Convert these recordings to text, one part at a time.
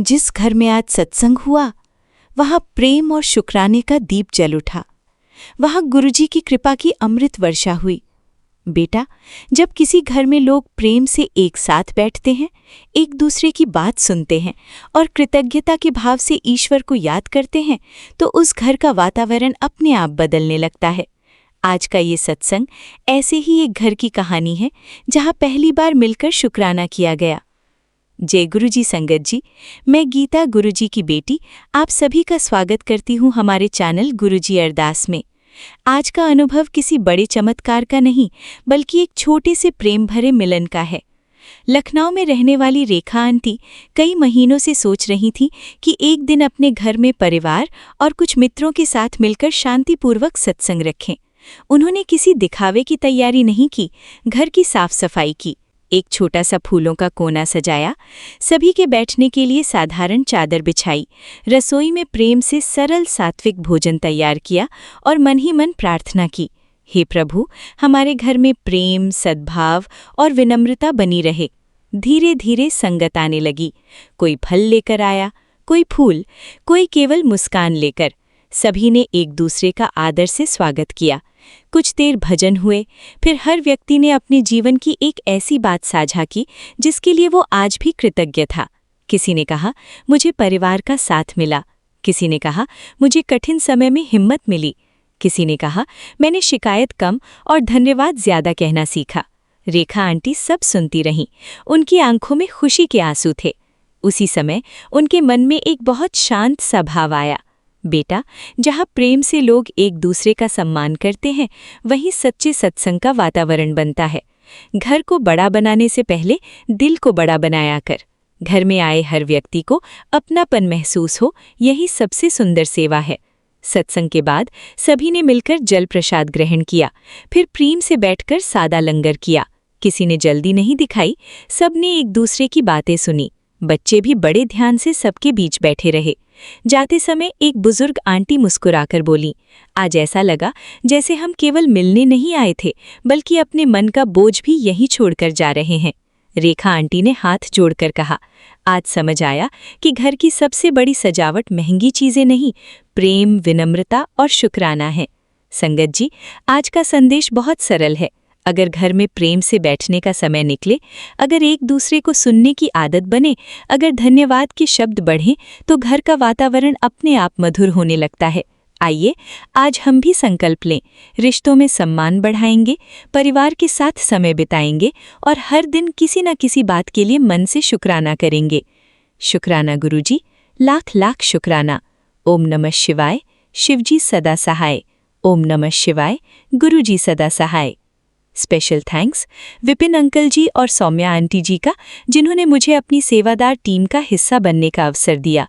जिस घर में आज सत्संग हुआ, वहां प्रेम और शुक्राने का दीप जल उठा। वहां गुरुजी की कृपा की अमृत वर्षा हुई। बेटा, जब किसी घर में लोग प्रेम से एक साथ बैठते हैं, एक दूसरे की बात सुनते हैं और कृतज्ञता के भाव से ईश्वर को याद करते हैं, तो उस घर का वातावरण अपने आप बदलने लगता है। आज का ये सत्संग ऐसे ही एक घर की कहानी है, जहां पहली बार मिलकर शुक्राना किया गया। जय गुरुजी संगत जी, मैं गीता गुरुजी की बेटी आप सभी का स्वागत करती हूँ हमारे चैनल गुरुजी अरदास में। आज का अनुभव किसी बड़े चमत्कार का नहीं, बल्कि एक छोटे से प्रेम भरे मिलन का है। लखनऊ में रहने वाली रेखा आंटी कई महीनों से सोच रही थी कि एक दिन अपने घर में परिवार और कुछ मित्रों के साथ मिलकर शांतिपूर्वक सत्संग रखें। उन्होंने किसी दिखावे की तैयारी नहीं की, घर की साफ सफाई की, एक छोटा सा फूलों का कोना सजाया, सभी के बैठने के लिए साधारण चादर बिछाई, रसोई में प्रेम से सरल सात्विक भोजन तैयार किया और मन ही मन प्रार्थना की, हे प्रभु, हमारे घर में प्रेम, सद्भाव और विनम्रता बनी रहे। धीरे धीरे संगत आने लगी। कोई फल लेकर आया, कोई फूल, कोई केवल मुस्कान लेकर। सभी ने एक दूसरे का आदर से स्वागत किया। कुछ देर भजन हुए, फिर हर व्यक्ति ने अपने जीवन की एक ऐसी बात साझा की जिसके लिए वो आज भी कृतज्ञ था। किसी ने कहा, मुझे परिवार का साथ मिला। किसी ने कहा, मुझे कठिन समय में हिम्मत मिली। किसी ने कहा, मैंने शिकायत कम और धन्यवाद ज्यादा कहना सीखा। रेखा आंटी सब सुनती रहीं। उनकी आंखों में खुशी के आंसू थे। उसी समय उनके मन में एक बहुत शांत सा भाव आया। बेटा, जहाँ प्रेम से लोग एक दूसरे का सम्मान करते हैं, वहीं सच्चे सत्संग का वातावरण बनता है। घर को बड़ा बनाने से पहले दिल को बड़ा बनाया कर। घर में आए हर व्यक्ति को अपनापन महसूस हो, यही सबसे सुंदर सेवा है। सत्संग के बाद सभी ने मिलकर जल प्रसाद ग्रहण किया, फिर प्रेम से बैठकर सादा लंगर किया। किसी ने जल्दी नहीं दिखाई, सबने एक दूसरे की बातें सुनी। बच्चे भी बड़े ध्यान से सबके बीच बैठे रहे। जाते समय एक बुजुर्ग आंटी मुस्कुराकर बोली, आज ऐसा लगा जैसे हम केवल मिलने नहीं आए थे, बल्कि अपने मन का बोझ भी यहीं छोड़कर जा रहे हैं। रेखा आंटी ने हाथ जोड़कर कहा, आज समझ आया कि घर की सबसे बड़ी सजावट महंगी चीजें नहीं, प्रेम, विनम्रता और शुक्राना है। संगत जी, आज का संदेश बहुत सरल है। अगर घर में प्रेम से बैठने का समय निकले, अगर एक दूसरे को सुनने की आदत बने, अगर धन्यवाद के शब्द बढ़ें, तो घर का वातावरण अपने आप मधुर होने लगता है। आइए आज हम भी संकल्प लें, रिश्तों में सम्मान बढ़ाएंगे, परिवार के साथ समय बिताएंगे और हर दिन किसी न किसी बात के लिए मन से शुक्राना करेंगे। शुक्राना गुरुजी, लाख लाख शुक्राना। ओम नमः शिवाय, शिवजी सदा सहाय। ओम नमः शिवाय, गुरुजी सदा सहाय। स्पेशल थैंक्स विपिन अंकल जी और सौम्या आंटी जी का, जिन्होंने मुझे अपनी सेवादार टीम का हिस्सा बनने का अवसर दिया।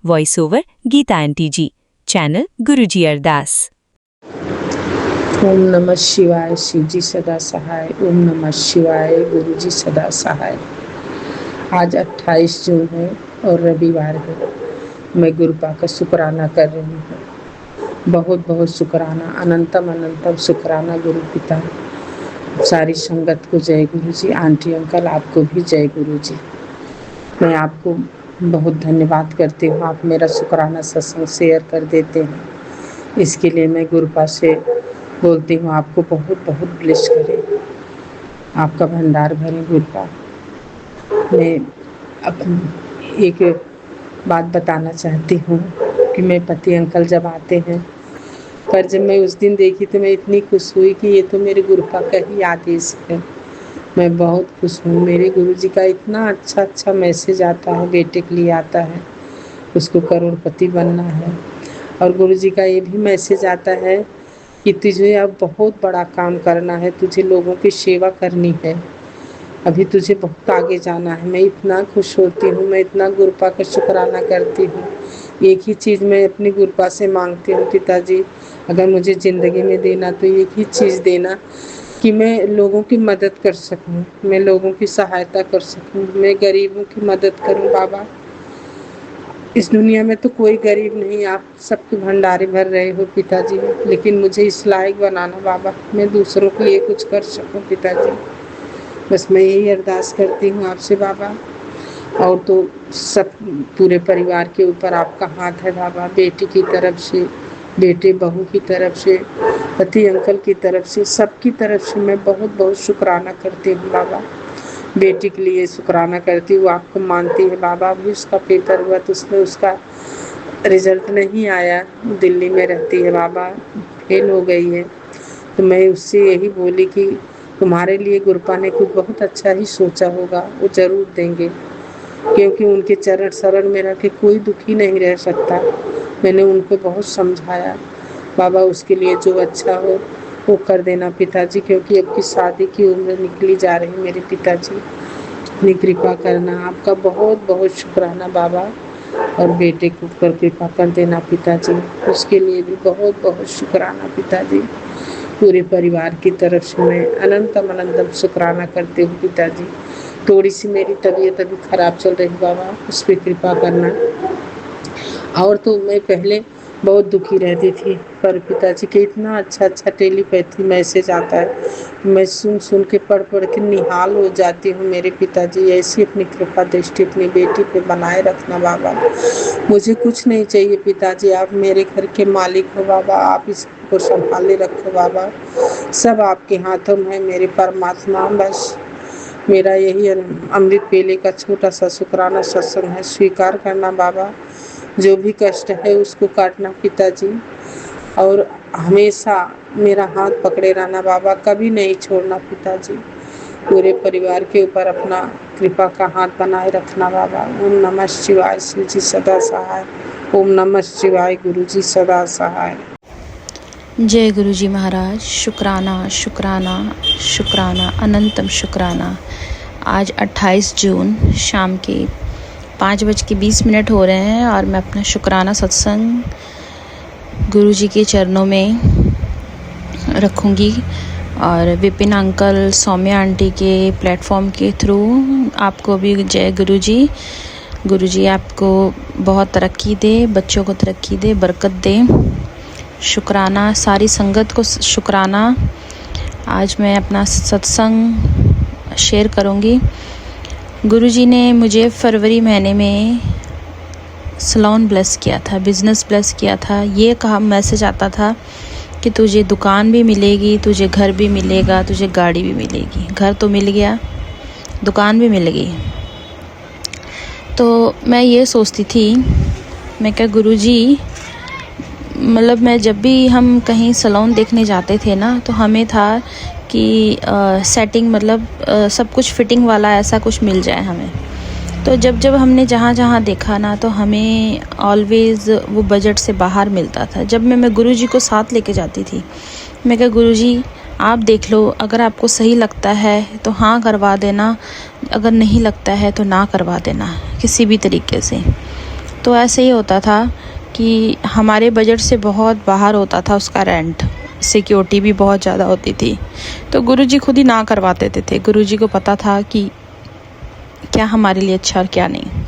वॉइस ओवर गीता आंटी जी, चैनल गुरुजी अरदास। ओम नमः शिवाय, शिवजी सदा सहाय। ओम नमः शिवाय, गुरुजी सदा सहाय। आज 28 जून है और रविवार है। मैं गुरुपा का शुक्राना कर रही हूँ। बहुत बहुत शुक्राना, अनंतम अनंतम शुक्राना गुरु पिता। सारी संगत को जय गुरुजी। आंटी अंकल आपको भी जय गुरुजी। मैं आपको बहुत धन्यवाद करती हूँ, आप मेरा शुक्राना सत्संग शेयर कर देते हैं। इसके लिए मैं गुरुपा से बोलती हूँ, आपको बहुत बहुत ब्लेस करें, आपका भंडार भरे गुरुपा। मैं अब एक बात बताना चाहती हूँ कि मेरे पति अंकल जब आते हैं, पर जब मैं उस दिन देखी तो मैं इतनी खुश हुई कि ये तो मेरे गुरुपा का ही आदेश है। मैं बहुत खुश हूँ। मेरे गुरुजी का इतना अच्छा अच्छा मैसेज आता है, बेटे के लिए आता है, उसको करोड़पति बनना है। और गुरुजी का ये भी मैसेज आता है कि तुझे अब बहुत बड़ा काम करना है, तुझे लोगों की सेवा करनी है, अभी तुझे बहुत आगे जाना है। मैं इतना खुश होती हूँ, मैं इतना गुरुपा का शुक्राना करती हूँ। एक ही चीज़ मैं अपनी गुरुपा से मांगती हूँ, पिताजी अगर मुझे ज़िंदगी में देना तो एक ही चीज़ देना कि मैं लोगों की मदद कर सकूं, मैं लोगों की सहायता कर सकूं, मैं गरीबों की मदद करूं। बाबा, इस दुनिया में तो कोई गरीब नहीं, आप सबके भंडारे भर रहे हो पिताजी, लेकिन मुझे इस लायक बनाना बाबा, मैं दूसरों के लिए कुछ कर सकूं पिताजी। बस मैं यही अरदास करती हूँ आपसे बाबा। और तो सब पूरे परिवार के ऊपर आपका हाथ है बाबा, बेटी की तरफ से, बेटे बहू की तरफ से, पति अंकल की तरफ से, सबकी तरफ से मैं बहुत बहुत शुक्राना करती हूँ बाबा। बेटी के लिए शुक्राना करती हूँ, आपको मानती है बाबा। अभी उसका पेपर हुआ तो उसमें उसका रिजल्ट नहीं आया, दिल्ली में रहती है बाबा, फेल हो गई है। तो मैं उससे यही बोली कि तुम्हारे लिए गुरुपा ने कुछ बहुत अच्छा ही सोचा होगा, वो ज़रूर देंगे, क्योंकि उनके चरण शरण में रह के कोई दुखी नहीं रह सकता। मैंने उनको बहुत समझाया बाबा, उसके लिए जो अच्छा हो वो कर देना पिताजी, क्योंकि अब की शादी की उम्र निकली जा रही मेरे पिताजी। इतनी कृपा करना, आपका बहुत बहुत शुक्राना बाबा। और बेटे के ऊपर कृपा कर देना पिताजी, उसके लिए भी बहुत बहुत शुक्राना पिताजी। पूरे परिवार की तरफ से मैं अनंतम अनंतम शुक्राना करती हूँ पिताजी। थोड़ी सी मेरी तबीयत अभी खराब चल रही बाबा, उस पर कृपा करना। और तो मैं पहले बहुत दुखी रहती थी, पर पिताजी के इतना अच्छा अच्छा टेलीपैथी मैसेज आता है, मैं सुन सुन के पढ़ पढ़ के निहाल हो जाती हूँ। मेरे पिताजी ऐसी अपनी कृपा दृष्टि अपनी बेटी पे बनाए रखना बाबा। मुझे कुछ नहीं चाहिए पिताजी, आप मेरे घर के मालिक हो बाबा, आप इसको संभाले रखो बाबा, सब आपके हाथों में है मेरे परमात्मा। बस मेरा यही अमृत पेले का छोटा सा शुक्राना सत्संग है, स्वीकार करना बाबा। जो भी कष्ट है उसको काटना पिताजी, और हमेशा मेरा हाथ पकड़े रहना बाबा, कभी नहीं छोड़ना पिताजी। पूरे परिवार के ऊपर अपना कृपा का हाथ बनाए रखना बाबा। ओम नमः शिवाय, शिव जी सदा सहाय। ओम नमः शिवाय, गुरु जी सदा सहाय। जय गुरु जी महाराज। शुक्राना शुक्राना शुक्राना, अनंतम शुक्राना। आज 28 जून शाम के 5:20 हो रहे हैं और मैं अपना शुक्राना सत्संग गुरु जी के चरणों में रखूँगी। और विपिन अंकल, सौम्या आंटी के प्लेटफॉर्म के थ्रू आपको भी जय गुरु जी। गुरु जी आपको बहुत तरक्की दे, बच्चों को तरक्की दे, बरकत दे। शुक्राना सारी संगत को, शुक्राना। आज मैं अपना सत्संग शेयर करूँगी। गुरुजी ने मुझे फरवरी महीने में सलोन ब्लेस किया था, बिज़नेस ब्लेस किया था। ये कहा मैसेज आता था कि तुझे दुकान भी मिलेगी, तुझे घर भी मिलेगा, तुझे गाड़ी भी मिलेगी। घर तो मिल गया, दुकान भी मिल गई। तो मैं ये सोचती थी, मैं क्या गुरुजी, मतलब मैं जब भी हम कहीं सलोन देखने जाते थे ना, तो हमें था कि सेटिंग मतलब सब कुछ फिटिंग वाला ऐसा कुछ मिल जाए हमें। तो जब हमने जहाँ देखा ना, तो हमें ऑलवेज़ वो बजट से बाहर मिलता था। जब मैं गुरुजी को साथ लेके जाती थी, मैं कहा गुरुजी आप देख लो, अगर आपको सही लगता है तो हाँ करवा देना, अगर नहीं लगता है तो ना करवा देना किसी भी तरीके से। तो ऐसे ही होता था कि हमारे बजट से बहुत बाहर होता था उसका रेंट, सिक्योरिटी भी बहुत ज़्यादा होती थी। तो गुरुजी खुद ही ना करवा देते थे। गुरुजी को पता था कि क्या हमारे लिए अच्छा और क्या नहीं।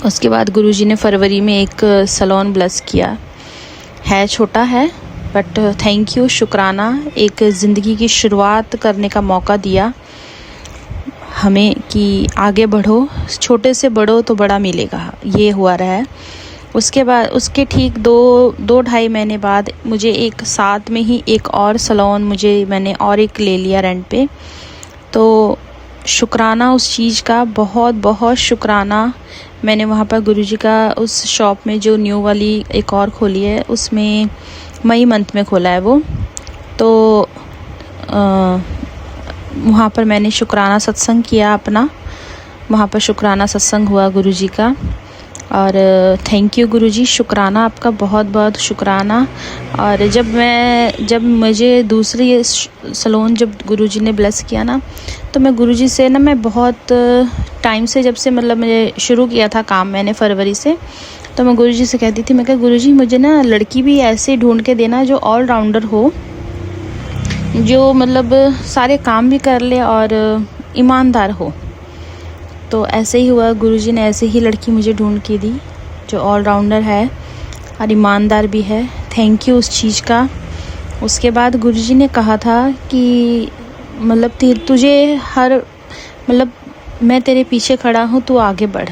उसके बाद गुरुजी ने फरवरी में एक सलोन ब्लेस किया है, छोटा है बट थैंक यू, शुक्राना। एक ज़िंदगी की शुरुआत करने का मौका दिया हमें कि आगे बढ़ो, छोटे से बढ़ो तो बड़ा मिलेगा। ये हुआ रहा है। उसके बाद उसके ठीक दो ढाई महीने बाद मुझे एक साथ में ही एक और सलोन मैंने और एक ले लिया रेंट पे। तो शुक्राना उस चीज़ का, बहुत बहुत शुक्राना। मैंने वहाँ पर गुरुजी का उस शॉप में जो न्यू वाली एक और खोली है, उसमें मई मंथ में खोला है वो। तो वहाँ पर मैंने शुक्राना सत्संग किया अपना, वहाँ पर शुक्राना सत्संग हुआ गुरुजी का। और थैंक यू गुरुजी, शुक्राना आपका, बहुत बहुत शुक्राना। और जब मुझे दूसरी सलोन जब गुरुजी ने ब्लेस किया ना, तो मैं गुरुजी से ना, मैं बहुत टाइम से, जब से मतलब मैंने शुरू किया था काम मैंने फरवरी से, तो मैं गुरुजी से कहती थी, मैं कहा गुरुजी मुझे ना लड़की भी ऐसे ढूंढ के देना जो ऑलराउंडर हो, जो मतलब सारे काम भी कर ले और ईमानदार हो। तो ऐसे ही हुआ, गुरुजी ने ऐसे ही लड़की मुझे ढूंढ के दी जो ऑलराउंडर है और ईमानदार भी है। थैंक यू उस चीज़ का। उसके बाद गुरुजी ने कहा था कि मतलब तुझे हर मतलब मैं तेरे पीछे खड़ा हूँ, तू आगे बढ़।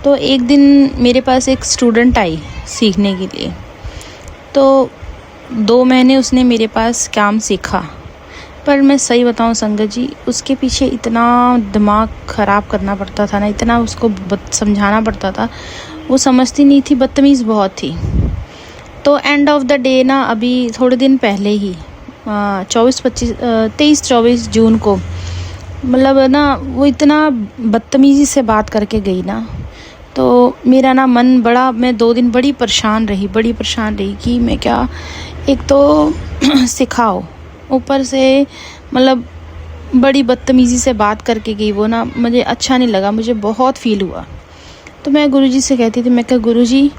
तो एक दिन मेरे पास एक स्टूडेंट आई सीखने के लिए, तो 2 महीने उसने मेरे पास काम सीखा। पर मैं सही बताऊं संगत जी, उसके पीछे इतना दिमाग ख़राब करना पड़ता था ना, इतना उसको समझाना पड़ता था, वो समझती नहीं थी, बदतमीज़ बहुत थी। तो एंड ऑफ द डे ना, अभी थोड़े दिन पहले ही 23-24 जून को, मतलब ना वो इतना बदतमीज़ी से बात करके गई ना, तो मेरा ना मन बड़ा, मैं 2 दिन बड़ी परेशान रही कि मैं क्या, एक तो सिखाओ, ऊपर से मतलब बड़ी बदतमीज़ी से बात करके गई वो ना, मुझे अच्छा नहीं लगा, मुझे बहुत फ़ील हुआ। तो मैं गुरुजी से कहती थी, मैं क्या गुरुजी,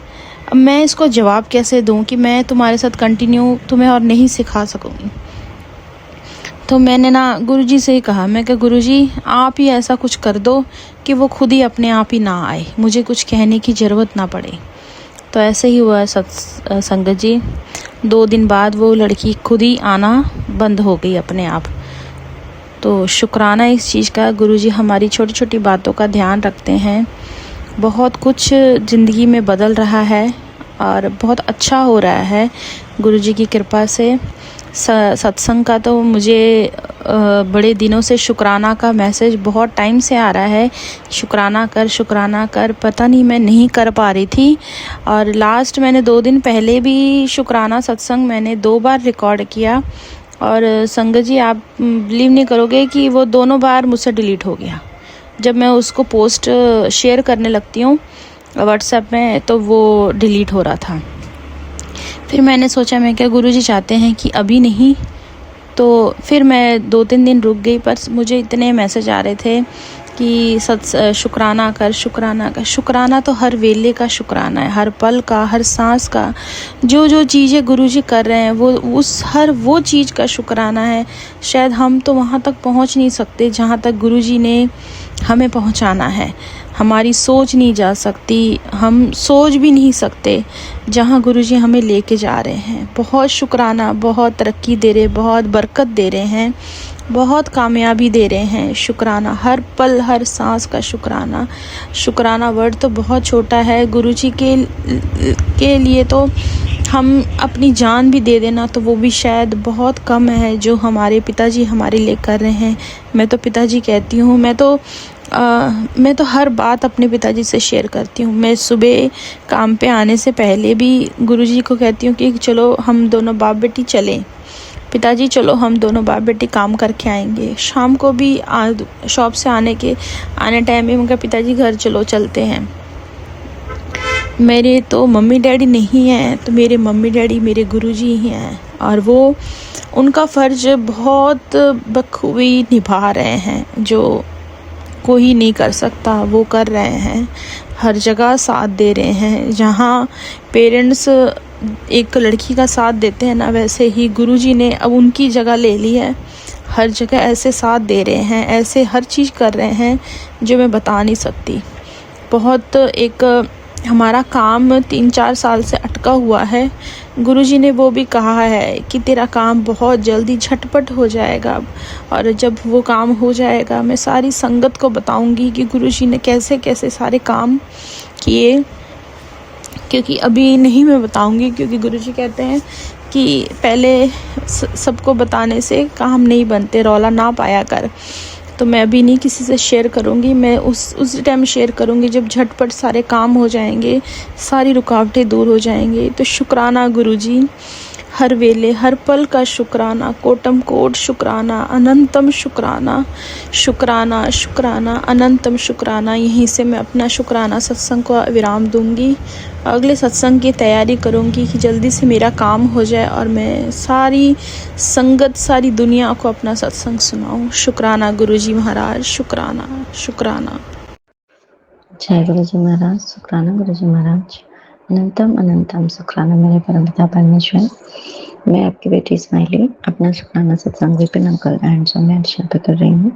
अब मैं इसको जवाब कैसे दूं कि मैं तुम्हारे साथ कंटिन्यू तुम्हें और नहीं सिखा सकूँगी। तो मैंने ना गुरुजी से ही कहा, मैं क्या गुरुजी, आप ही ऐसा कुछ कर दो कि वो खुद ही अपने आप ही ना आए, मुझे कुछ कहने की ज़रूरत ना पड़े। तो ऐसे ही हुआ संगत जी। 2 दिन बाद वो लड़की खुद ही आना बंद हो गई अपने आप। तो शुक्राना इस चीज़ का, गुरुजी हमारी छोटी छोटी बातों का ध्यान रखते हैं। बहुत कुछ ज़िंदगी में बदल रहा है और बहुत अच्छा हो रहा है गुरुजी की कृपा से। सत्संग का तो मुझे बड़े दिनों से शुक्राना का मैसेज बहुत टाइम से आ रहा है, शुक्राना कर, पता नहीं मैं नहीं कर पा रही थी। और लास्ट मैंने 2 दिन पहले भी शुक्राना सत्संग मैंने 2 बार रिकॉर्ड किया, और संगत जी आप बिलीव नहीं करोगे कि वो दोनों बार मुझसे डिलीट हो गया। जब मैं उसको पोस्ट शेयर करने लगती हूँ व्हाट्सएप में, तो वो डिलीट हो रहा था। फिर मैंने सोचा, मैं क्या गुरुजी चाहते हैं कि अभी नहीं, तो फिर मैं 2-3 दिन रुक गई। पर मुझे इतने मैसेज आ रहे थे कि शुक्राना कर। शुक्राना तो हर वेले का शुक्राना है, हर पल का, हर सांस का, जो चीज़ें गुरुजी कर रहे हैं वो चीज़ का शुक्राना है। शायद हम तो वहाँ तक पहुँच नहीं सकते जहाँ तक गुरुजी ने हमें पहुँचाना है, हमारी सोच नहीं जा सकती, हम सोच भी नहीं सकते जहाँ गुरुजी हमें लेके जा रहे हैं। बहुत शुक्राना, बहुत तरक्की दे रहे, बहुत बरकत दे रहे हैं, बहुत कामयाबी दे रहे हैं। शुक्राना, हर पल हर सांस का शुक्राना। शुक्राना वर्ड तो बहुत छोटा है, गुरुजी के लिए तो हम अपनी जान भी दे देना तो वो भी शायद बहुत कम है, जो हमारे पिताजी हमारे लिए कर रहे हैं। मैं तो पिताजी कहती हूँ, मैं तो हर बात अपने पिताजी से शेयर करती हूँ। मैं सुबह काम पे आने से पहले भी गुरुजी को कहती हूँ कि चलो हम दोनों बाप बेटी चलें, पिताजी चलो हम दोनों बाप बेटी काम करके आएंगे। शाम को भी शॉप से आने टाइम में उनका पिताजी घर चलो चलते हैं। मेरे तो मम्मी डैडी नहीं हैं, तो मेरे मम्मी डैडी मेरे गुरुजी ही हैं, और वो उनका फ़र्ज बहुत बखूबी निभा रहे हैं, जो कोई नहीं कर सकता वो कर रहे हैं। हर जगह साथ दे रहे हैं, जहाँ पेरेंट्स एक लड़की का साथ देते हैं ना, वैसे ही गुरुजी ने अब उनकी जगह ले ली है। हर जगह ऐसे साथ दे रहे हैं, ऐसे हर चीज़ कर रहे हैं जो मैं बता नहीं सकती। बहुत एक हमारा काम 3-4 साल से अटका हुआ है, गुरुजी ने वो भी कहा है कि तेरा काम बहुत जल्दी झटपट हो जाएगा, और जब वो काम हो जाएगा मैं सारी संगत को बताऊंगी कि गुरुजी ने कैसे कैसे सारे काम किए। क्योंकि अभी नहीं मैं बताऊंगी, क्योंकि गुरुजी कहते हैं कि पहले सबको बताने से काम नहीं बनते, रौला ना पाया कर। तो मैं अभी नहीं किसी से शेयर करूँगी, मैं उस टाइम शेयर करूँगी जब झटपट सारे काम हो जाएंगे, सारी रुकावटें दूर हो जाएंगी। तो शुक्राना गुरुजी, हर वेले हर पल का शुक्राना, कोटम कोट शुक्राना, अनंतम शुक्राना, शुक्राना शुक्राना अनंतम शुक्राना। यहीं से मैं अपना शुक्राना सत्संग को विराम दूंगी। अगले सत्संग की तैयारी करूंगी कि जल्दी से मेरा काम हो जाए और मैं सारी संगत, सारी दुनिया को अपना सत्संग सुनाऊं। शुक्राना गुरुजी महाराज, शुक्राना शुक्राना। जय गुरुजी महाराज, शुक्राना गुरुजी महाराज, अनंतम अनंतम शुक्राना मेरे परमपिता परमेश्वर। मैं आपकी बेटी इस्माइली अपना शुक्राना सत्संग विपिन अंकल एंड सोमेशन पे कर रही हूँ।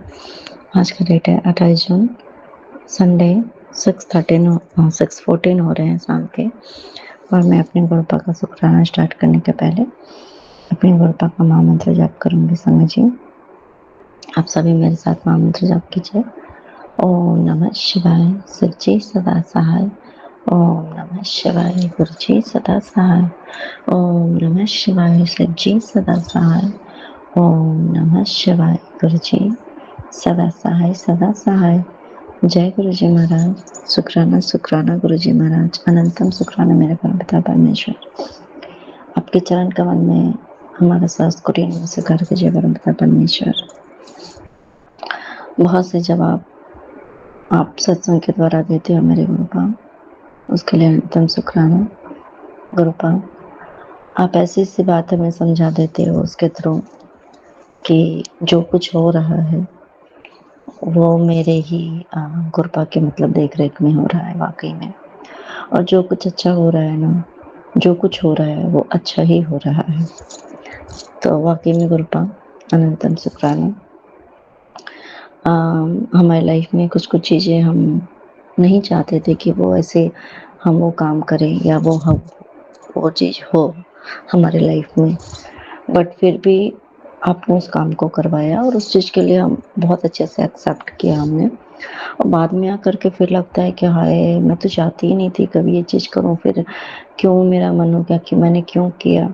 आज का डेट है 28 जून, संडे 6:14 हो रहे हैं शाम के। और मैं अपने गुरुपा का शुक्राना स्टार्ट करने के पहले अपने गुरुपा का महामंत्र जाप करूँगी। संगत जी, आप सभी मेरे साथ महामंत्र जाप कीजिए। ओम नमः शिवाय सच्ची सदा सहाय। ओम नमः शिवाय गुरुजी सदा सहाय। ओम नमः शिवाय सच्ची सदा सहाय। ओम नमः शिवाय गुरुजी सदा सहाय सदा सहाय। जय गुरुजी महाराज। शुक्राना शुक्राना गुरुजी महाराज। अनंतम शुक्राना मेरे परमपिता परमेश्वर। आपके चरण कमल में हमारा सांस को से कर दीजिए परमपिता परमेश्वर। बहुत से जवाब आप सत्संग के द्वारा देते हो मेरे गुरुपा, उसके लिए अनंतम शुक्राना। गुरुपा, आप ऐसी सी बात हमें समझा देते हो उसके थ्रू कि जो कुछ हो रहा है वो मेरे ही गुरुपा के मतलब देख रेख में हो रहा है वाकई में। और जो कुछ अच्छा हो रहा है ना, जो कुछ हो रहा है वो अच्छा ही हो रहा है। तो वाकई में गुरुपा अनंतम शुक्राना। हमारी लाइफ में कुछ कुछ चीज़ें हम नहीं चाहते थे कि वो ऐसे हम वो काम करें या वो चीज़ हो हमारे लाइफ में, बट फिर भी आपने उस काम को करवाया और उस चीज़ के लिए हम बहुत अच्छे से एक्सेप्ट किया हमने। और बाद में आकर के फिर लगता है कि हाय मैं तो चाहती ही नहीं थी कभी ये चीज़ करूं, फिर क्यों मेरा मन हो गया कि मैंने क्यों किया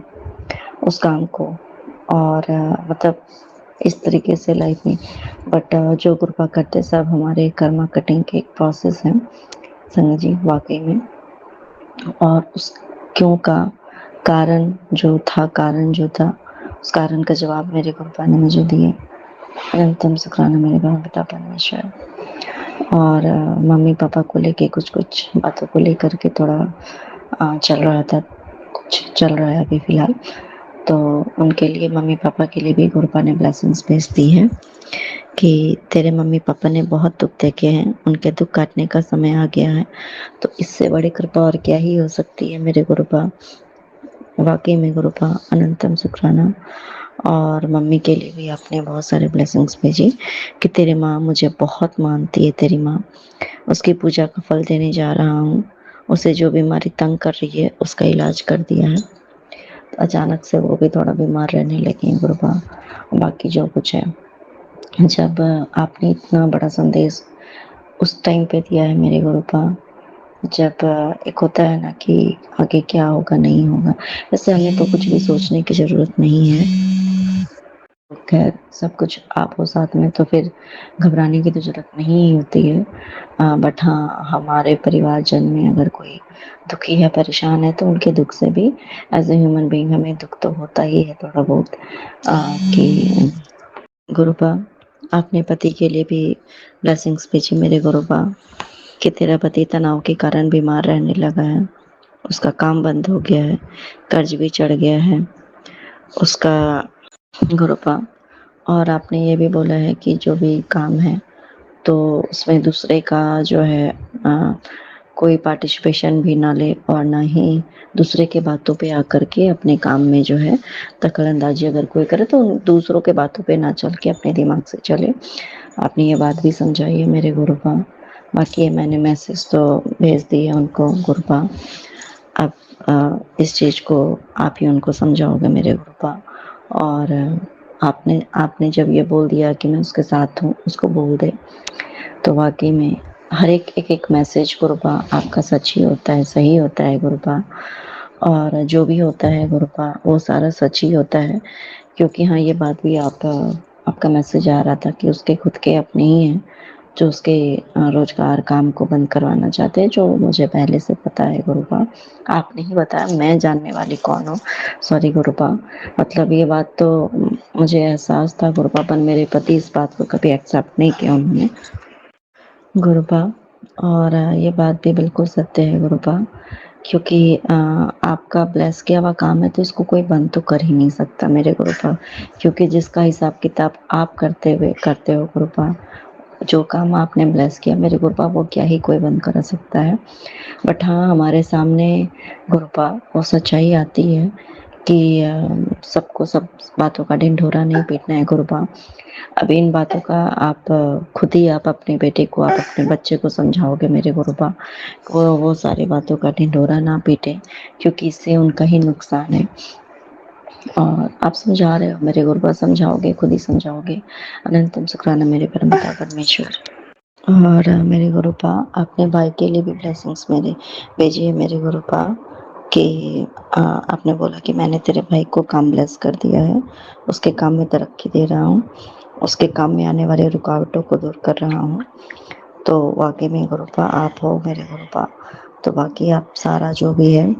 उस काम को। और मतलब इस तरीके से लाइफ में बट जो कृपा करते सब हमारे कर्मा कटिंग के एक प्रोसेस है संगत जी वाकई में। और उस क्यों का कारण जो था उस कारण का जवाब मेरे गुरुपा ने मुझे दिए। अनंतम शुक्राना मेरे पिता परमेश्वर। और मम्मी पापा को लेके कुछ कुछ बातों को लेकर के थोड़ा चल रहा था, कुछ चल रहा है अभी फिलहाल। तो उनके लिए मम्मी पापा के लिए भी गुरुपा ने ब्लेसिंग्स भेज दी है कि तेरे मम्मी पापा ने बहुत दुख देखे हैं, उनके दुख काटने का समय आ गया है। तो इससे बड़ी कृपा और क्या ही हो सकती है मेरे गुरुपा। वाकई में गुरुपा अनंतम शुक्राना। और मम्मी के लिए भी आपने बहुत सारे ब्लेसिंग्स भेजी कि तेरी माँ मुझे बहुत मानती है, तेरी माँ, उसकी पूजा का फल देने जा रहा हूँ, उसे जो बीमारी तंग कर रही है उसका इलाज कर दिया है। तो अचानक से वो भी थोड़ा बीमार रहने लगी हैं गुरुपा। बाकी जो कुछ है, जब आपने इतना बड़ा संदेश उस टाइम पे दिया है मेरे गुरुपा, जब एक होता है ना कि आगे क्या होगा नहीं होगा, वैसे हमें तो कुछ भी सोचने की ज़रूरत नहीं है। खैर सब कुछ आप हो साथ में तो फिर घबराने की तो ज़रूरत नहीं होती है। बट हाँ, हमारे परिवारजन में अगर कोई दुखी है, परेशान है, तो उनके दुख से भी एज़ अ ह्यूमन बीइंग हमें दुख तो होता ही है थोड़ा बहुत। कि गुरुपा अपने पति के लिए भी ब्लेसिंग्स भेजी मेरे गुरुपा कि तेरा पति तनाव के कारण बीमार रहने लगा है, उसका काम बंद हो गया है, कर्ज भी चढ़ गया है उसका गुरुपा। और आपने ये भी बोला है कि जो भी काम है तो उसमें दूसरे का जो है कोई पार्टिसिपेशन भी ना ले और ना ही दूसरे के बातों पे आकर के अपने काम में जो है दखलंदाजी अगर कोई करे तो दूसरों के बातों पे ना चल के अपने दिमाग से चले। आपने ये बात भी समझाई है मेरे गुरुपा। बाकी ये मैंने मैसेज तो भेज दी है उनको गुरुपा। अब इस चीज़ को आप ही उनको समझाओगे मेरे गुरुपा। और आपने आपने जब ये बोल दिया कि मैं उसके साथ हूँ, उसको बोल दे, तो वाकई में हर एक मैसेज गुरुपा आपका सच ही होता है, सही होता है गुरुपा। और जो भी होता है गुरुपा वो सारा सच ही होता है। क्योंकि हाँ, ये बात भी आपका मैसेज आ रहा था कि उसके खुद के अपने ही हैं जो उसके रोजगार काम को बंद करवाना चाहते हैं, जो मुझे पहले से पता है गुरुपा। आपने ही बताया, मैं जानने वाली कौन हूँ। सॉरी गुरुपा, मतलब ये बात तो मुझे एहसास था गुरुपा, पर मेरे पति इस बात को कभी एक्सेप्ट नहीं किया उन्होंने गुरुपा। और ये बात भी बिल्कुल सत्य है गुरुपा, क्योंकि आपका ब्लेस किया हुआ काम है तो इसको कोई बंद तो कर ही नहीं सकता मेरे गुरुपा। क्योंकि जिसका हिसाब किताब आप करते हो गुरुपा, जो काम आपने ब्लेस किया मेरे गुरुपा, वो क्या ही कोई बंद कर सकता है। बट हाँ, हमारे सामने गुरुपा वो सच्चाई आती है कि सबको सब बातों का ढिंढोरा नहीं पीटना है गुरुपा। अब इन बातों का आप खुद ही आप अपने बेटे को, आप अपने बच्चे को समझाओगे मेरे गुरुपा, वो सारी बातों का ढिंढोरा ना पीटे, क्योंकि इससे उनका ही नुकसान है। और आप समझा रहे हो मेरे गुरुपा, समझाओगे, खुद ही समझाओगे। अनंतम शुक्राना मेरे परमपिता परमेश्वर। और मेरे गुरुपा अपने भाई के लिए भी ब्लेसिंग्स मेरे भेजिए मेरे गुरुपा कि आपने बोला कि मैंने तेरे भाई को काम ब्लेस कर दिया है, उसके काम में तरक्की दे रहा हूँ, उसके काम में आने वाली रुकावटों को दूर कर रहा हूँ। तो वाक़ई में गुरुपा आप हो मेरे गुरुपा, तो बाकी आप सारा जो भी है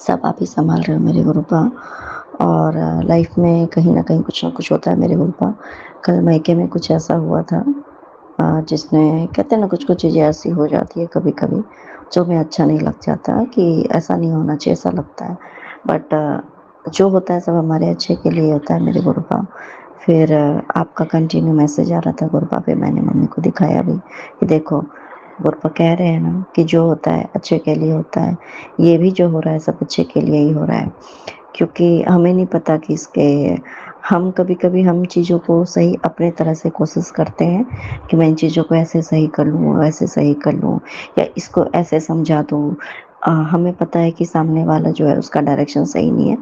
सब आप ही सँभाल रहे हो मेरे गुरुपा। और लाइफ़ में कहीं न कहीं कुछ न कुछ होता है मेरे गुरुपा। कल मायके में कुछ ऐसा हुआ था जिसने कहते हैं ना कुछ-कुछ चीज़ें ऐसी हो जाती है कभी-कभी, जो हमें अच्छा नहीं लग जाता कि ऐसा नहीं होना चाहिए, ऐसा लगता है। बट जो होता है सब हमारे अच्छे के लिए होता है मेरे गुरुपा। फिर आपका कंटिन्यू मैसेज आ रहा था गुरुपा, फिर मैंने मम्मी को दिखाया भी कि देखो गुरुपा कह रहे हैं ना कि जो होता है अच्छे के लिए होता है। ये भी जो हो रहा है सब अच्छे के लिए ही हो रहा है। क्योंकि हमें नहीं पता कि इसके हम कभी-कभी हम चीज़ों को सही अपने तरह से कोशिश करते हैं कि मैं इन चीज़ों को ऐसे सही कर लूँ, वैसे सही कर लूँ या इसको ऐसे समझा दूँ। हमें पता है कि सामने वाला जो है उसका डायरेक्शन सही नहीं है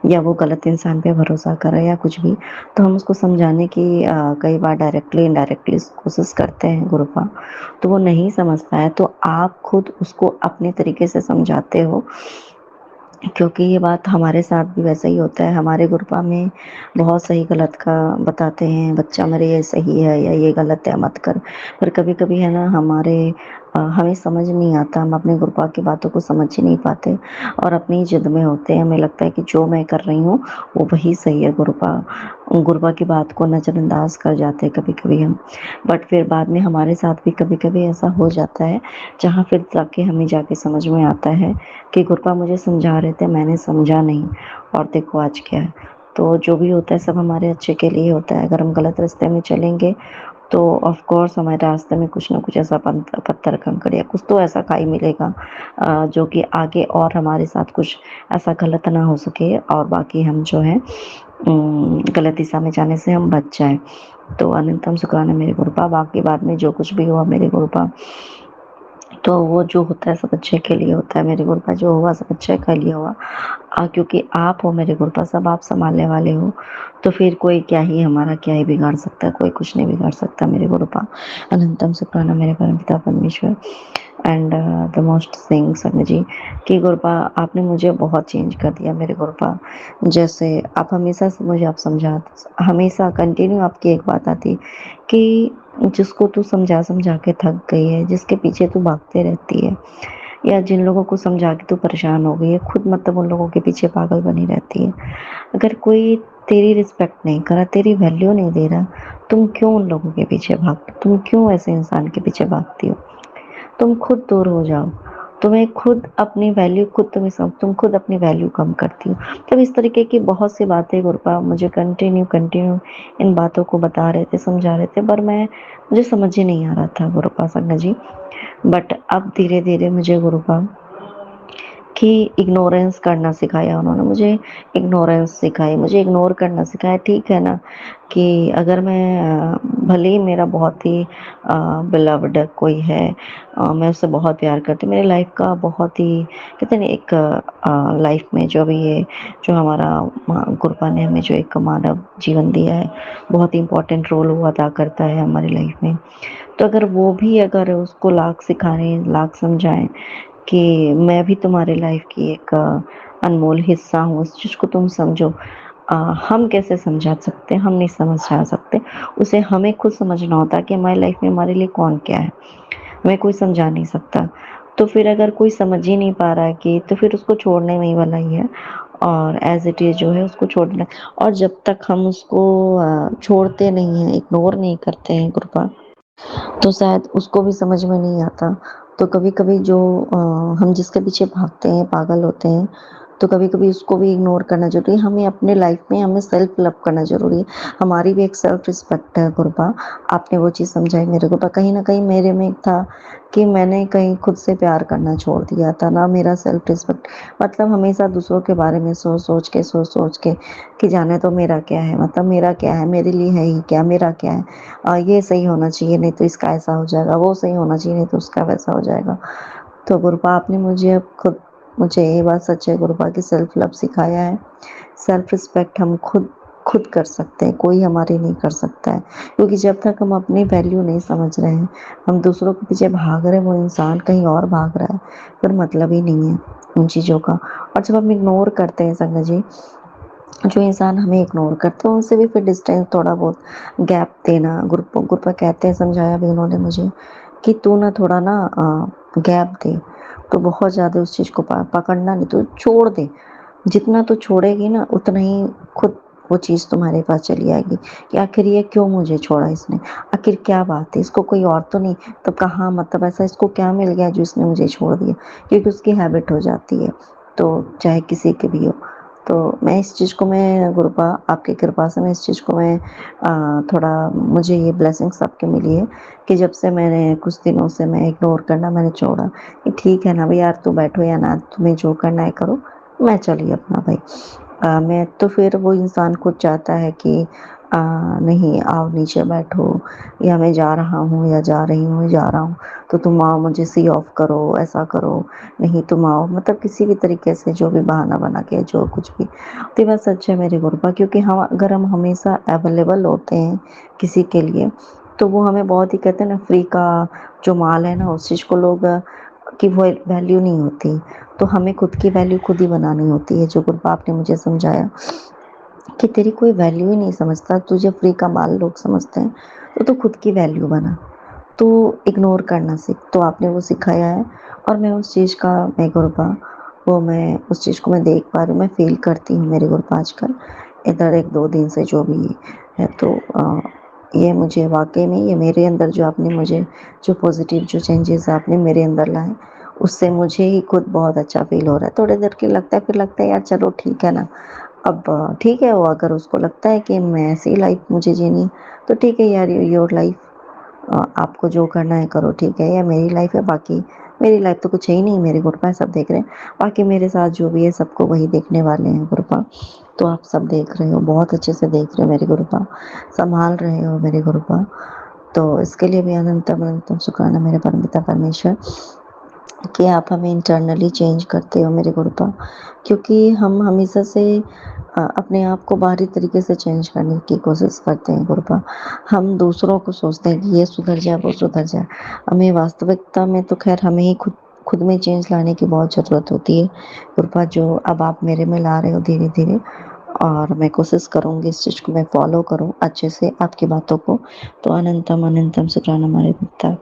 या वो गलत इंसान पे भरोसा कर रहा है या कुछ भी, तो हम उसको समझाने की कई बार डायरेक्टली इनडायरेक्टली कोशिश करते हैं गुरुपा, तो वो नहीं समझता है तो आप खुद उसको अपने तरीके से समझाते हो क्योंकि ये बात हमारे साथ भी वैसा ही होता है। हमारे ग्रुपा में बहुत सही गलत का बताते हैं, बच्चा मेरे ये सही है या ये गलत है मत कर। पर कभी-कभी है ना हमें समझ नहीं आता, हम अपने ग्रुपा की बातों को समझ ही नहीं पाते और अपनी ही जिद में होते हैं। हमें लगता है कि जो मैं कर रही हूँ, वो वही सही है गुरुपा। गुरुपा की बात को नज़रअंदाज कर जाते हैं कभी-कभी हम। बट फिर बाद में हमारे साथ भी कभी-कभी ऐसा हो जाता है, जहाँ फिर जाके हमें जाके समझ में आता है कि गुरपा मुझे समझा रहे थे, मैंने समझा नहीं और देखो आज क्या है। तो जो भी होता है सब हमारे अच्छे के लिए होता है। अगर हम गलत रास्ते में चलेंगे तो ऑफ़ कोर्स हमारे रास्ते में कुछ न कुछ ऐसा पत्थर कंकड़ या कुछ तो ऐसा खाई मिलेगा जो कि आगे और हमारे साथ कुछ ऐसा गलत ना हो सके और बाकी हम जो है गलत दिशा में जाने से हम बच जाएँ। तो अनंतम शुक्राना मेरे गुरुपा, बाकी बाद में जो कुछ भी हुआ मेरे गुरुपा तो वो जो होता है सब अच्छे के लिए होता है मेरे गुरुपा, जो हुआ सब अच्छे के लिए हुआ। क्योंकि आप हो मेरे गुरुपा, सब आप सँभालने वाले हो, तो फिर कोई क्या ही हमारा क्या ही बिगाड़ सकता है, कोई कुछ नहीं बिगाड़ सकता मेरे गुरुपा। अनंतम शुक्राना मेरे परमपिता परमेश्वर एंड द मोस्ट थिंग संग जी कि गुरुपा आपने मुझे बहुत चेंज कर दिया मेरे गुरुपा। जैसे आप हमेशा से मुझे आप समझा हमेशा कंटिन्यू आपकी एक बात आती कि जिसको तू समझा-समझा के थक गई है, जिसके पीछे तू भागते रहती है या जिन लोगों को समझा के तू परेशान हो गई है, खुद मतलब उन लोगों के पीछे पागल बनी रहती है। अगर कोई तेरी रिस्पेक्ट नहीं कर रहा, तेरी वैल्यू नहीं दे रहा, तुम क्यों उन लोगों के पीछे भागते हो? तुम क्यों ऐसे इंसान के पीछे भागती हो? तुम खुद दूर हो जाओ। तुम्हें खुद अपनी वैल्यू खुद तुम्हें सम तुम खुद अपनी वैल्यू कम करती हो। तब इस तरीके की बहुत सी बातें गुरुपा मुझे कंटिन्यू इन बातों को बता रहे थे, समझा रहे थे पर मुझे समझ ही नहीं आ रहा था गुरुपा संग जी। बट अब धीरे-धीरे मुझे गुरुपा कि इग्नोरेंस करना सिखाया उन्होंने मुझे, इग्नोरेंस सिखाई, मुझे इग्नोर करना सिखाया। ठीक है ना कि अगर मैं भले ही मेरा बहुत ही बिलव्ड कोई है, मैं उससे बहुत प्यार करती हूँ, मेरी लाइफ का बहुत ही कहते हैं ना एक लाइफ में जो भी ये जो हमारा गुरुपा ने हमें जो एक मानव जीवन दिया है, बहुत ही इम्पोर्टेंट रोल वो अदा करता है हमारी लाइफ में। तो अगर उसको लाख सिखाएँ, लाख समझाएँ कि मैं भी तुम्हारी लाइफ की एक अनमोल हिस्सा हूँ, उस चीज़ को तुम समझो। हम कैसे समझा सकते हैं? हम नहीं समझा सकते। उसे हमें खुद समझना होता है कि हमारी लाइफ में हमारे लिए कौन क्या है, हमें कोई समझा नहीं सकता। तो फिर अगर कोई समझ ही नहीं पा रहा है कि तो फिर उसको छोड़ने में ही भलाई है और एज़ इट इज़ जो है उसको छोड़ना और जब तक हम उसको छोड़ते नहीं हैं, इग्नोर नहीं करते हैं कृपा तो शायद उसको भी समझ में नहीं आता। तो कभी-कभी जो हम जिसके पीछे भागते हैं, पागल होते हैं, तो कभी-कभी उसको भी इग्नोर करना ज़रूरी है। हमें अपने लाइफ में हमें सेल्फ लव करना ज़रूरी है। हमारी भी एक सेल्फ रिस्पेक्ट है गुरुपा, आपने वो चीज़ समझाई मेरे को। पर कहीं न कहीं मेरे में एक था कि मैंने कहीं खुद से प्यार करना छोड़ दिया था, ना मेरा सेल्फ रिस्पेक्ट मतलब हमेशा दूसरों के बारे में सोच-सोच के कि जाने तो मेरा क्या है, मतलब मेरा क्या है, मेरे लिए है ही क्या, मेरा क्या है। ये सही होना चाहिए नहीं तो इसका ऐसा हो जाएगा, वो सही होना चाहिए नहीं तो उसका वैसा हो जाएगा। तो गुरुपा आपने मुझे अब खुद मुझे ये बात सच है गुरुपा कि सेल्फ लव सिखाया है। सेल्फ रिस्पेक्ट हम खुद खुद कर सकते हैं, कोई हमारी नहीं कर सकता है। क्योंकि जब तक हम अपनी वैल्यू नहीं समझ रहे हैं, हम दूसरों के पीछे भाग रहे हैं, वो इंसान कहीं और भाग रहा है, फिर मतलब ही नहीं है उन चीज़ों का। और जब हम इग्नोर करते हैं संगत जी, जो इंसान हमें इग्नोर करते हैं उनसे भी फिर डिस्टेंस थोड़ा बहुत गैप देना, ग्रुप ग्रुप कहते हैं, समझाया भी उन्होंने मुझे कि तू ना थोड़ा ना गैप दे, तो बहुत ज़्यादा उस चीज़ को पकड़ना नहीं, तो छोड़ दे। जितना तू छोड़ेगी ना उतना ही खुद वो चीज़ तुम्हारे पास चली आएगी कि आखिर ये क्यों मुझे छोड़ा इसने, आखिर क्या बात है, इसको कोई और तो नहीं, तो कहाँ मतलब ऐसा इसको क्या मिल गया जो इसने मुझे छोड़ दिया, क्योंकि उसकी हैबिट हो जाती है, तो चाहे किसी की भी हो। तो मैं इस चीज़ को, मैं गुरुपा आपकी कृपा से मैं इस चीज़ को मैं थोड़ा, मुझे ये ब्लेसिंग्स आपकी मिली है कि जब से मैंने कुछ दिनों से मैं इग्नोर करना मैंने छोड़ा कि ठीक है ना भाई यार, तू बैठो या ना, तुम्हें जो करना है करो, मैं चली अपना भाई। मैं तो फिर वो इंसान खुद चाहता है कि नहीं आओ नीचे बैठो, या मैं जा रहा हूँ या जा रही हूँ जा रहा हूँ, तो तुम आओ मुझे सी ऑफ करो, ऐसा करो, नहीं तुम आओ, मतलब किसी भी तरीके से जो भी बहाना बना के जो कुछ भी। तो ये बात सच है मेरे गुरुपा, क्योंकि हम अगर हम हमेशा अवेलेबल होते हैं किसी के लिए, तो वो हमें बहुत ही कहते हैं ना, फ्री का जो माल है ना, उस चीज़ को लोग की वो वैल्यू नहीं होती। तो हमें खुद की वैल्यू खुद ही बनानी होती है, जो गुरुपा आपने मुझे समझाया कि तेरी कोई वैल्यू ही नहीं समझता, तुझे फ्री का माल लोग समझते हैं, तो तू खुद की वैल्यू बना, तो इग्नोर करना सीख। तो आपने वो सिखाया है, और मैं उस चीज़ का, मैं गुरुपा वो मैं उस चीज़ को मैं देख पा रही हूँ, मैं फ़ील करती हूँ मेरे गुरुपा आजकल इधर 1-2 दिन से जो भी है। तो ये मुझे वाक़ई में, ये मेरे अंदर जो आपने मुझे जो पॉज़िटिव जो चेंजेज़ आपने मेरे अंदर लाए, उससे मुझे ही खुद बहुत अच्छा फ़ील हो रहा है। थोड़ी देर के लगता है, फिर लगता है यार चलो ठीक है ना, अब ठीक है, वो अगर उसको लगता है कि मैं ऐसी लाइफ़ मुझे जीनी है, तो ठीक है यार, योर लाइफ़, आपको जो करना है करो, ठीक है, या मेरी लाइफ है, बाकी मेरी लाइफ तो कुछ है ही नहीं, मेरे गुरुपा सब देख रहे हैं, बाकी मेरे साथ जो भी है सबको वही देखने वाले हैं गुरुपा। तो आप सब देख रहे हो, बहुत अच्छे से देख रहे हो मेरे गुरुपा, संभाल रहे हो मेरे गुरुपा। तो इसके लिए भी अनंतम अनंतम शुक्राना मेरे परमपिता परमेश्वर कि आप हमें इंटरनली चेंज करते हो मेरे गुरुपा, क्योंकि हम हमेशा से अपने आप को बाहरी तरीके से चेंज करने की कोशिश करते हैं गुरुपा। हम दूसरों को सोचते हैं कि ये सुधर जाए, वो सुधर जाए, हमें वास्तविकता में तो खैर हमें ही खुद खुद में चेंज लाने की बहुत ज़रूरत होती है गुरुपा, जो अब आप मेरे में ला रहे हो धीरे धीरे। और मैं कोशिश करूँगी इस चीज़ को मैं फॉलो करूँ अच्छे से आपकी बातों को। तो अनंतम शुक्राना हमारे पिता।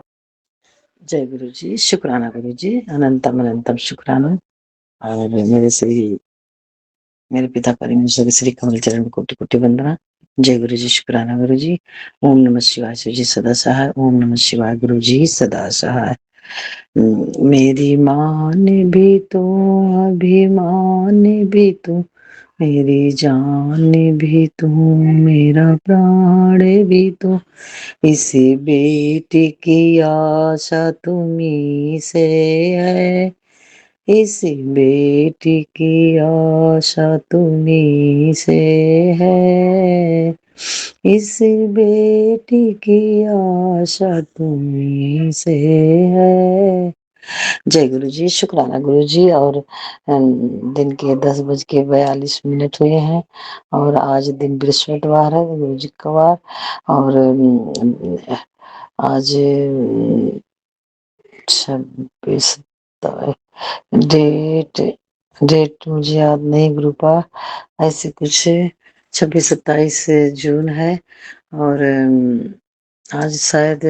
जय गुरु जी, शुक्राना गुरु जी, अनंतम अनंतम शुक्राना। और मेरे पिता परमेश्वर श्री कमल चरण कोटि कोटि वंदना। जय गुरु जी, शुक्राना गुरु जी। ओम नमः शिवाय, शिव जी सदा सहाय। ओम नमः शिवाय, गुरु जी सदा सहाय। मेरी माँ ने भी तो, अभिमान भी तो, मेरी जान भी तू, मेरा प्राण भी तो, इसी बेटी की आशा तुम्ही से है, इसी बेटी की आशा तुम्ही से है, इस बेटी की आशा तुम्ही से है। जय गुरु जी, शुक्राना गुरु जी। और दिन के 10:42 हुए हैं, और आज दिन बृहस्पतिवार है, गुरु जी का वार। और आज 26 डेट डेट मुझे याद नहीं ग्रुपा, ऐसे कुछ 26-27 जून है। और आज शायद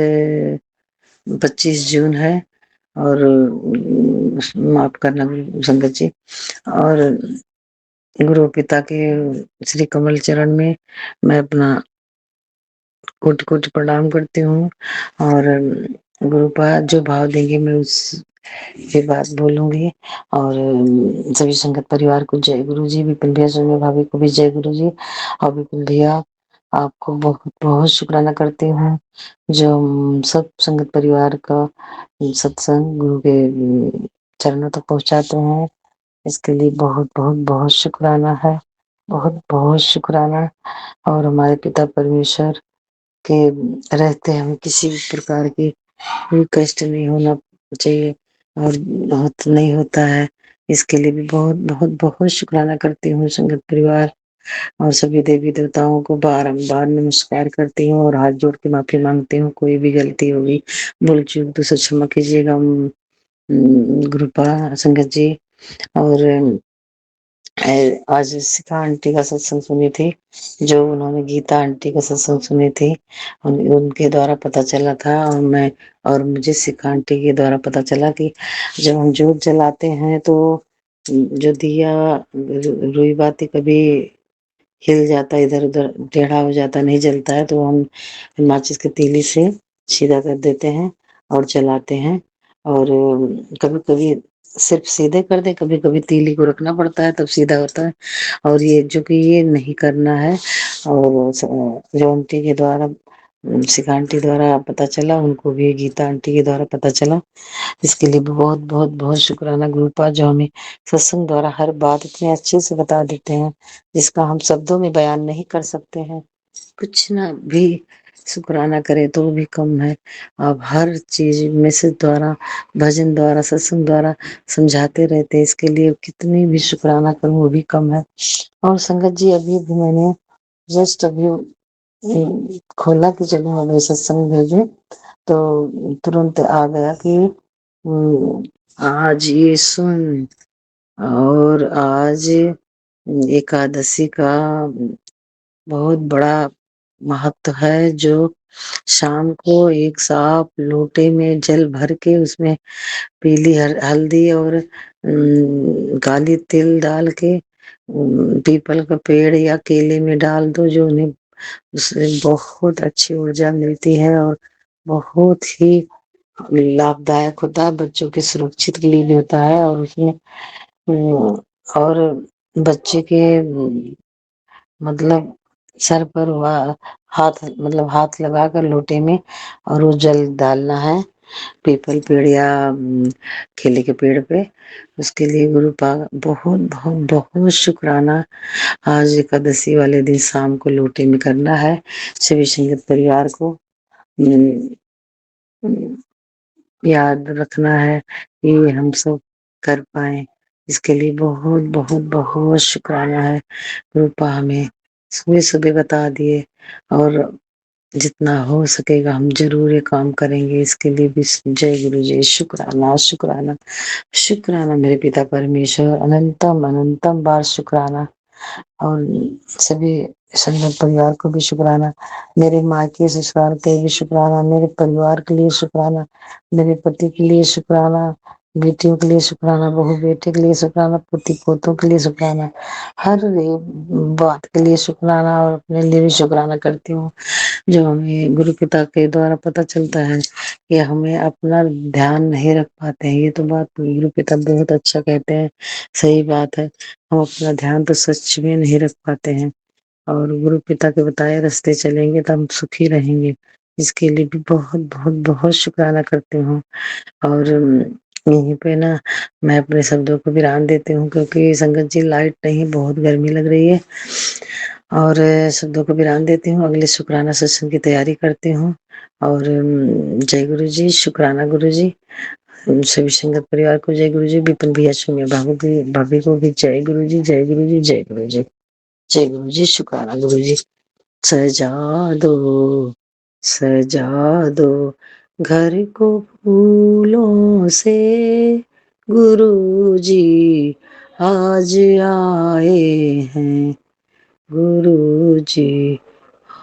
25 जून है। और माफ करना संगत जी। और गुरु पिता के श्री कमल चरण में मैं अपना कोटि कोटि प्रणाम करती हूँ। और गुरुपा जो भाव देंगे मैं उस ये बात बोलूंगी। और सभी संगत परिवार को जय गुरु जी। विपिन भैया सोम्य भाभी को भी जय गुरु जी। और विपिन भैया आपको बहुत बहुत शुक्राना करती हूँ, जो सब संगत परिवार का सत्संग गुरु के चरणों तक पहुंचाते हैं। इसके लिए बहुत बहुत बहुत शुक्राना है, बहुत बहुत शुक्राना। और हमारे पिता परमेश्वर के रहते हमें किसी भी प्रकार की कोई कष्ट नहीं होना चाहिए, और बहुत नहीं होता है। इसके लिए भी बहुत बहुत बहुत शुक्राना करती हूँ संगत परिवार। और सभी देवी देवताओं को बारंबार नमस्कार करती हूँ और हाथ जोड़ के माफी मांगती हूँ। कोई भी गलती होगी, भूल चूक तो सच क्षमा कीजिएगा गुरुपा संगत जी। और आज शिखा आंटी का सत्संग सुनी थी, जो उन्होंने गीता आंटी का सत्संग सुनी थी, उनके द्वारा पता चला था। और मुझे शिखा आंटी के द्वारा पता चला कि जब हम जोत जलाते हैं तो जो दिया रुई बाती कभी हिल जाता है, इधर उधर टेढ़ा हो जाता, नहीं जलता है, तो हम माचिस के तीली से सीधा कर देते हैं और जलाते हैं। और कभी कभी सिर्फ सीधे कर दे, कभी कभी तीली को रखना पड़ता है तब सीधा होता है। और ये जो कि ये नहीं करना है। और जो आंटी के द्वारा शिखा आंटी द्वारा पता चला, उनको भी गीता आंटी के द्वारा पता चला। इसके लिए भी बहुत बहुत बहुत शुक्राना गुरुपा, जो हमें सत्संग द्वारा हर बात इतने अच्छे से बता देते हैं, जिसका हम शब्दों में बयान नहीं कर सकते हैं। कुछ ना भी शुक्राना करे तो भी कम है। आप हर चीज मैसेज द्वारा, भजन द्वारा, सत्संग द्वारा समझाते रहते हैं, इसके लिए कितनी भी शुक्राना करूं वो भी कम है। और संगत जी, अभी भी मैंने जस्ट अभी खोला कि चलो हमें सत्संग भेजे, तो तुरंत आ गया कि आज ये सुन, और आज एकादशी का बहुत बड़ा महत्व है, जो शाम को एक साफ लोटे में जल भर के उसमें पीली हल्दी और काली तिल डाल के पीपल का पेड़ या केले में डाल दो, जो उन्हें उससे बहुत अच्छी ऊर्जा मिलती है और बहुत ही लाभदायक होता है, बच्चों के सुरक्षित के लिए भी होता है। और उसमें और बच्चे के मतलब सर पर हाथ, मतलब हाथ लगाकर लोटे में, और वो जल डालना है पीपल पेड़ या केले के पेड़ पे। उसके लिए गुरु पा बहुत बहुत बहुत शुक्राना। आज एकादशी वाले दिन शाम को लोटे में करना है। सभी संगत परिवार को याद रखना है कि हम सब कर पाए। इसके लिए बहुत बहुत बहुत शुक्राना है। रूपा हमें सुबह सुबह बता दिए, और जितना हो सकेगा हम जरूर ये काम करेंगे। इसके लिए भी जय गुरु जी, शुक्राना शुक्राना शुक्राना मेरे पिता परमेश्वर, अनंतम अनंतम बार शुक्राना। और सभी संगत परिवार को भी शुक्राना, मेरे मायके ससुराल के भी शुक्राना, मेरे परिवार के लिए शुक्राना, मेरे पति के लिए शुक्राना, बेटियों के लिए शुक्राना, बहू बेटे के लिए शुक्राना, पोती पोतों के लिए शुक्राना, हर एक बात के लिए शुक्राना। और अपने लिए भी शुक्राना करती हूँ, जो हमें गुरु पिता के द्वारा पता चलता है कि हमें अपना ध्यान नहीं रख पाते हैं। ये तो बात गुरु पिता बहुत अच्छा कहते हैं, सही बात है। हम अपना ध्यान तो सच में नहीं रख पाते हैं, और गुरु पिता के बताए रास्ते चलेंगे तो हम सुखी रहेंगे। इसके लिए भी बहुत बहुत बहुत शुक्राना करती हूँ। और यहीं पे ना मैं अपने शब्दों को विराम देती हूँ, क्योंकि संगत जी लाइट नहीं, बहुत गर्मी लग रही है। और शब्दों को विराम देती हूँ, अगले शुक्राना सत्संग की तैयारी करती हूँ। और जय गुरु जी, शुक्राना गुरु जी, सभी संगत परिवार को जय गुरु जी, विपिन भैया सुमिया भाभी को भी जय गुरु जी, जय गुरु जी, जय गुरु जी, जय गुरु जी, शुक्राना गुरु जी। सजा दो, सजा दो घर को फूलों से, गुरु जी आज आए हैं, गुरु जी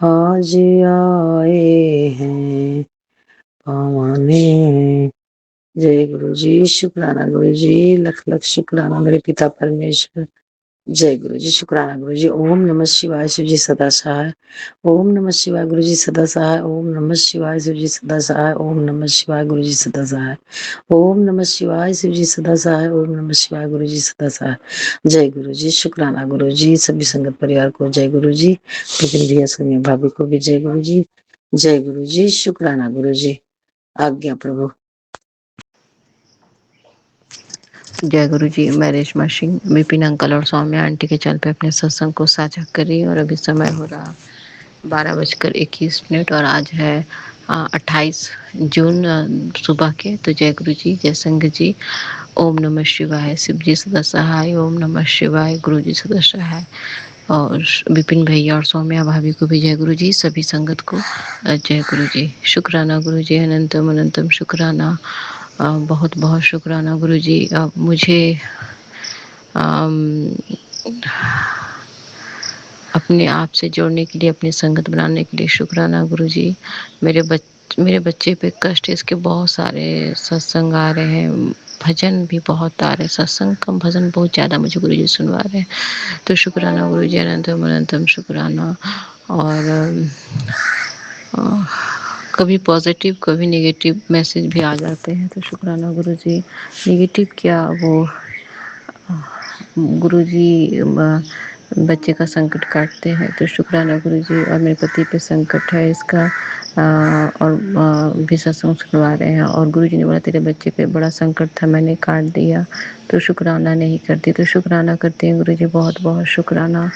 आज आए हैं पावने। जय गुरु जी, शुक्राना गुरु जी, लख लख शुक्राना मेरे पिता परमेश्वर। जय गुरु जी, शुक्राना गुरु जी। ओम नमः शिवाय, शिव जी सदा सहाय। ओम नमः शिवाय, गुरु जी सदा सहाय। ओम नमः शिवाय, शिव जी सदा सहाय। ओम नमः शिवाय, गुरु जी सदा सहाय। ओम नमः शिवाय, शिव जी सदा सहाय। ओम नमः शिवाय, गुरु जी सदा सहाय। जय गुरु जी, शुक्राना गुरु जी, सभी संगत परिवार को जय गुरु जी, लेकिन भैया सुनिए भाभी को भी जय गुरु जी, जय गुरु जी, शुक्राना गुरु जी। आज्ञा प्रभु। जय गुरु जी। मैं रेशमा सिंह विपिन अंकल और सौम्या आंटी के चल पे अपने सत्संग को साझा कर रही हूँ, और अभी समय हो रहा 12:21 और आज है 28 जून सुबह के। तो जय गुरु जी, जय संघ जी। ओम नमः शिवाय, शिव जी सदा सहाय। ओम नमः शिवाय, गुरु जी सदा सहाय। और विपिन भैया और सौम्या भाभी को भी जय गुरु जी, सभी संगत को जय गुरु जी। शुक्राना गुरु जी, अनंतम अनंतम शुक्राना, बहुत बहुत शुक्राना गुरु जी। मुझे अम, अपने आप से जोड़ने के लिए, अपनी संगत बनाने के लिए शुक्राना गुरु जी। मेरे बच्चे पे कष्ट है, इसके बहुत सारे सत्संग आ रहे हैं, भजन भी बहुत आ रहे हैं, सत्संग कम भजन बहुत ज़्यादा मुझे गुरु जी सुनवा रहे हैं। तो शुक्राना गुरु जी, अनंतम अनंतम शुक्राना। और कभी पॉजिटिव कभी नेगेटिव मैसेज भी आ जाते हैं, तो शुक्राना गुरु जी। नेगेटिव क्या, वो गुरुजी बच्चे का संकट काटते हैं, तो शुक्राना गुरुजी। और मेरे पति पे संकट है इसका, और भी सत्संग सुनवा रहे हैं, और गुरुजी ने बोला तेरे बच्चे पे बड़ा संकट था, मैंने काट दिया, तो शुक्राना नहीं करती, तो शुक्राना करते हैं गुरुजी, बहुत बहुत शुक्राना,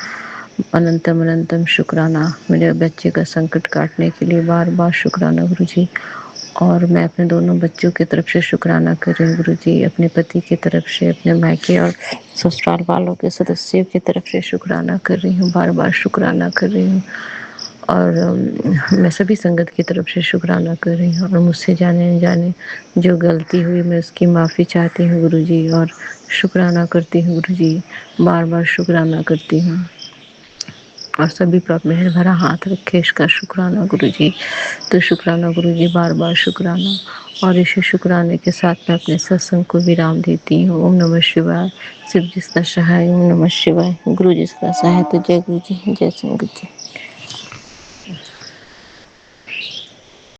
अनंतम अनंतम शुक्राना। मेरे बच्चे का संकट काटने के लिए बार बार शुक्राना गुरुजी। और मैं अपने दोनों बच्चों की तरफ से शुक्राना कर रही हूँ गुरुजी, अपने पति की तरफ से, अपने मायके और ससुराल वालों के सदस्यों की तरफ से शुक्राना कर रही हूँ, बार बार शुक्राना कर रही हूँ। और मैं सभी संगत की तरफ से शुक्राना कर रही हूँ, और मुझसे जाने अनजाने जो गलती हुई मैं उसकी माफ़ी चाहती हूँ गुरुजी, और शुक्राना करती हूँ गुरुजी, बार बार शुक्राना करती हूँ। और सभी पर मेहर भरा हाथ रखे, इसका शुक्राना गुरुजी। तो शुक्राना गुरुजी, बार बार शुक्राना। और इसी शुक्राने के साथ मैं अपने सत्संग को विराम देती हूँ। ओम नमः शिवाय। शिव जिसका सहाय, ओम नमः शिवाय। गुरु जिसका सहाय, तो जय गुरु जी, जय संगत जी।